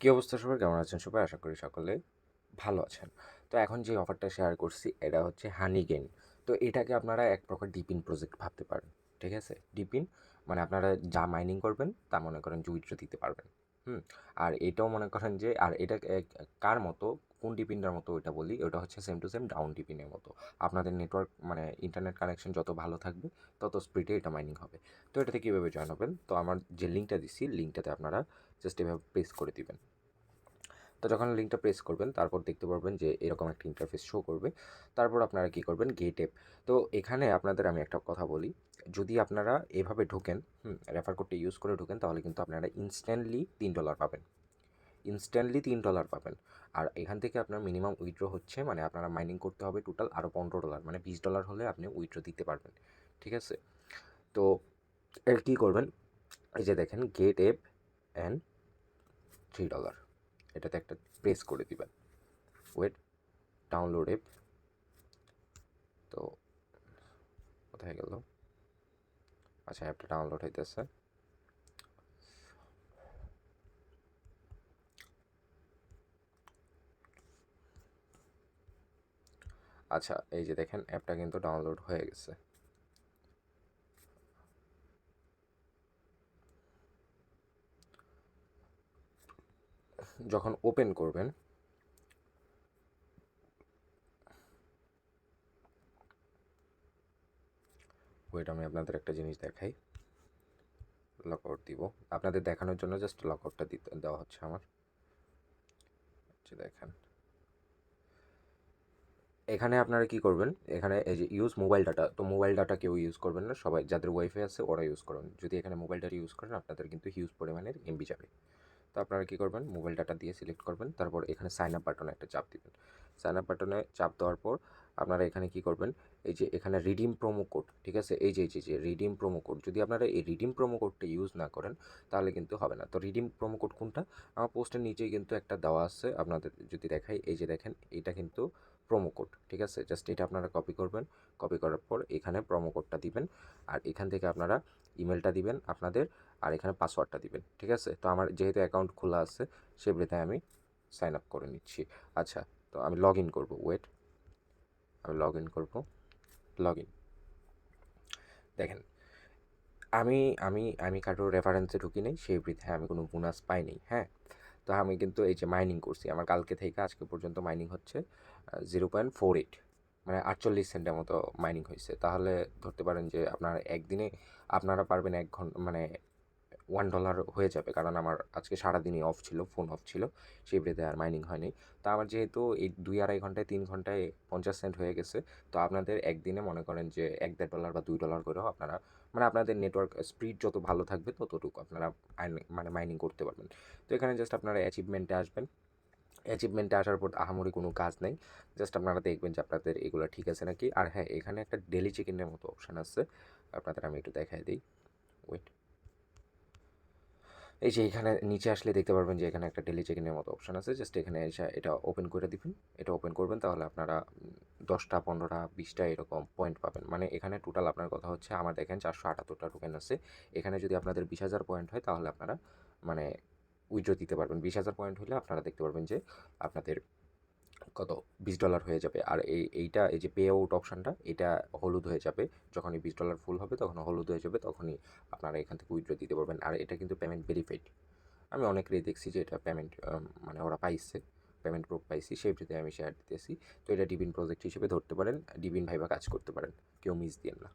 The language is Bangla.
কী অবস্থা সবার? কেমন আছেন সবাই? আশা করি সকলে ভালো আছেন। তো এখন যে অফারটা শেয়ার করছি এটা হচ্ছে হানি গেইন। তো এটাকে আপনারা এক প্রকার ডিপিন প্রজেক্ট ভাবতে পারেন। ঠিক আছে? ডিপিন মানে আপনারা যা মাইনিং করবেন তা মনে করেন যে উইথড্র দিতে পারবেন। হুম? আর এটাও মনে করেন যে আর এটা কার মতো, কোন ডিপিনটার মতো ওইটা বলি, ওটা হচ্ছে সেম টু সেম ডাউন ডিপিনের মতো। আপনাদের নেটওয়ার্ক মানে ইন্টারনেট কানেকশন যত ভালো থাকবে তত স্পিডে এটা মাইনিং হবে। তো এটাতে কীভাবে জয়েন হবেন? তো আমার যে লিঙ্কটা দিছি লিঙ্কটাতে আপনারা জাস্ট এভাবে প্রেস করে দিবেন। তো যখন লিঙ্কটা প্রেস করবেন তারপর দেখতে পারবেন যে এরকম একটা ইন্টারফেস শো করবে। তারপর আপনারা কী করবেন? Get app. তো এখানে আপনাদের আমি একটা কথা বলি, যদি আপনারা এভাবে ঢোকেন, রেফার কোডটা ইউজ করে ঢোকেন তাহলে কিন্তু আপনারা ইনস্ট্যান্টলি $3 পাবেন। ইনস্ট্যান্টলি $3 পাবেন। আর এখান থেকে আপনার মিনিমাম উইথড্র হচ্ছে মানে আপনারা মাইনিং করতে হবে টোটাল আরও $15 মানে $20 হলে আপনি উইথড্র দিতে পারবেন। ঠিক আছে? তো এর কী করবেন? এই যে দেখেন গেট অ্যাপ অ্যান্ড $3 এটাতে একটা প্রেস করে দিবেন। Wait, download app. তো কোথায় গেল? আচ্ছা, অ্যাপটা ডাউনলোড হইতেছে। আচ্ছা, এই যে দেখেন অ্যাপটা কিন্তু ডাউনলোড হয়ে গেছে। যখন ওপেন করবেন ওয়েট, আমি আপনাদের একটা জিনিস দেখাই। লক আউট দিব আপনাদের দেখানোর জন্য, জাস্ট লক আউটটা দেওয়া হচ্ছে আমার। দেখেন এখানে আপনারা কি করবেন, এখানে এই যে ইউজ মোবাইল ডাটা, তো মোবাইল ডাটা কেউ ইউজ করবেন না, সবাই যাদের ওয়াইফাই আছে ওরা ইউজ করবেন। যদি এখানে মোবাইল ডাটা ইউজ করেন আপনাদের কিন্তু হিউজ পরিমাণের এমবি যাবে। তো আপনারা কী করবেন? মোবাইল ডাটা দিয়ে সিলেক্ট করবেন, তারপর এখানে সাইন আপ বাটনে একটা চাপ দিবেন। সাইন আপ বাটনে চাপ দেওয়ার পর আপনারা এখানে কী করবেন? এই যে এখানে রিডিম প্রোমো কোড, ঠিক আছে? এই যে রিডিম প্রোমো কোড, যদি আপনারা এই রিডিম প্রোমো কোডটা ইউজ না করেন তাহলে কিন্তু হবে না। তো রিডিম প্রোমো কোড কোনটা? আমার পোস্টের নিচেই কিন্তু একটা দেওয়া আছে, আপনাদের যদি দেখাই, এই যে দেখেন এটা কিন্তু প্রোমো কোড, ঠিক আছে? জাস্ট এটা আপনারা কপি করবেন, কপি করার পর এখানে প্রোমো কোডটা দিবেন, আর এখান থেকে আপনারা ইমেলটা দিবেন আপনাদের, আর এখানে পাসওয়ার্ডটা দিবেন, ঠিক আছে? তো আমার যেহেতু অ্যাকাউন্ট খোলা আছে সেভাবে আমি সাইন আপ করে নিচ্ছি। আচ্ছা, তো আমি লগ ইন করবো। ওয়েট, আমি লগ ইন করবো। Log in. দেখেন আমি আমি আমি কারোর রেফারেন্সে ঢুকি নাই, সেই বৃথায় আমি কোনো বোনাস পাইনি। হ্যাঁ, তো আমি কিন্তু এই যে মাইনিং করছি, আমার কালকে থেকে আজকে পর্যন্ত মাইনিং হচ্ছে 0.48, মানে 48 সেন্টের মতো মাইনিং হয়েছে। তাহলে ধরতে পারেন যে আপনার একদিনে আপনারা পারবেন 1 ঘন্টা মানে $1 হয়ে যাবে, কারণ আমার আজকে সারাদিনই অফ ছিল, ফোন অফ ছিল, সেই ব্রেতে আর মাইনিং হয়নি। তো আমার যেহেতু এই 2-2.5 ঘন্টায় 3 ঘন্টায় 50 সেন্ট হয়ে গেছে, তো আপনাদের একদিনে মনে করেন যে $1-1.5 বা $2 করেও আপনারা মানে আপনাদের নেটওয়ার্ক স্পিড যত ভালো থাকবে ততটুকু আপনারা মানে মাইনিং করতে পারবেন। তো এখানে জাস্ট আপনারা অ্যাচিভমেন্টে আসবেন। অ্যাচিভমেন্টে আসার পর আহামরি কোনো কাজ নেই, জাস্ট আপনারা দেখবেন যে আপনাদের এগুলো ঠিক আছে নাকি। আর হ্যাঁ, এখানে একটা ডেলি চেক ইনের মতো অপশান আছে, আপনাদের আমি একটু দেখাই দিই। ওয়েট, এই যে এখানে নিচে আসলে দেখতে পারবেন যে এখানে একটা ডেলি চেক ইনের মতো অপশান আছে, জাস্ট এখানে এসে এটা ওপেন করে দিবেন। এটা ওপেন করবেন তাহলে আপনারা 10টা 15টা 20টা এরকম পয়েন্ট পাবেন। মানে এখানে টোটাল আপনার কথা হচ্ছে, আমার দেখেন 478টা টোকেন আছে। এখানে যদি আপনাদের 20,000 পয়েন্ট হয় তাহলে আপনারা মানে উইথড্র দিতে পারবেন। 20,000 পয়েন্ট হলে আপনারা দেখতে পারবেন যে আপনাদের কত $20 হয়ে যাবে। আর এইটা এই যে পে আউট অপশানটা এটা হলুদ হয়ে যাবে, যখনই $20 ফুল হবে তখন হলুদ হয়ে যাবে, তখনই আপনারা এখান থেকে উইথড্র দিতে পারবেন। আর এটা কিন্তু পেমেন্ট ভেরিফাইড। আমি অনেকেরই দেখছি যে এটা পেমেন্ট মানে ওরা পাইছে, পেমেন্ট প্রুফ পাইছি, সেইটাতে আমি শেয়ার দিতেছি। তো এটা ডিবিন প্রজেক্ট হিসেবে ধরতে পারেন, ডিবিন ভাইবা কাজ করতে পারেন, কেউ মিস দিয়েন না।